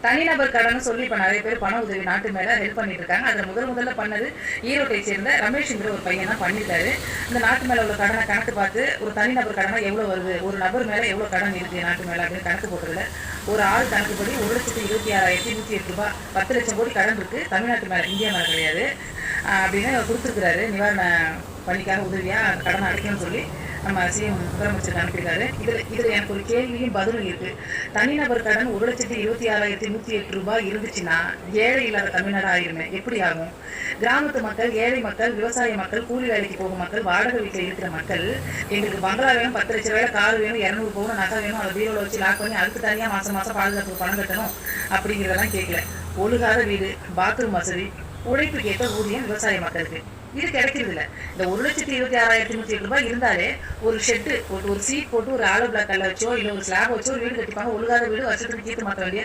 தனிநபர் கடன் சொல்லி இப்போ நிறைய பேர் பண உதவி நாட்டு மேலே ஹெல்ப் பண்ணிட்டு இருக்காங்க. அதில் முதல்ல பண்ணது ஈரோட்டை சேர்ந்த ரமேஷ்ங்கிற ஒரு பையன் தான் பண்ணியிருக்காரு. இந்த நாட்டு மேலே உள்ள கடனை கணக்கு பார்த்து ஒரு தனிநபர் கடனை எவ்வளோ வருது, ஒரு நபர் மேலே எவ்வளோ கடன் இருக்குது நாட்டு மேலே அப்படின்னு கணக்கு போட்டதில் ஒரு ஆள் கணக்குப்படி 1,26,108 ரூபாய் 10 லட்சம் கோடி கடன் இருக்குது தமிழ்நாட்டு மேலே, இந்தியா மேலே கிடையாது அப்படின்னு கொடுத்துருக்குறாரு. நிவாரண பணிக்காக உதவியாக கடனை அடைக்கணும்னு சொல்லி நம்ம சிஎம் முதலமைச்சருக்கு அனுப்பியிருக்காரு. இதில் எனக்கு ஒரு கேள்வியும் பதிலும் இருக்குது. தனிநபர் கடன் 1,26,108 ரூபாய் இருந்துச்சுன்னா ஏழை இல்லாத தமிழ்நாடு ஆயிருமே, எப்படி ஆகும்? கிராமத்து மக்கள், ஏழை மக்கள், விவசாய மக்கள், கூலி வேலைக்கு போகும் மக்கள், வாடகை வீட்டில் இருக்கிற மக்கள், எங்களுக்கு பங்களா வேணும், 10 லட்சம் வேலை, கார் வேணும், 200 பவுன் நகை வேணும், அதை பீரோவில் வச்சு லாக் பண்ணி அதுக்கு தனியாக மாதம் பாதுகாப்புக்கு பணம் கட்டணும் அப்படிங்கிறதெல்லாம் கேட்கல. ஒழுகாத வீடு, பாத்ரூம் வசதி, உழைப்புக்கு ஏற்ற ஊதியம் விவசாய மக்களுக்கு இது கிடைக்கிறது இல்லை. இந்த 1,26,108 ரூபாய் இருந்தாலே ஒரு ஷெட்டு போட்டு, ஒரு சீட் போட்டு, ஒரு ஆலோ பிளாக் கல்ல வச்சோ இல்லை ஒரு ஸ்லாப் வச்சோ ஒரு வீடு கட்டிப்பாங்க. ஒழுகாத வீடு வருஷத்துக்கு கீத்து மாற்ற வேண்டிய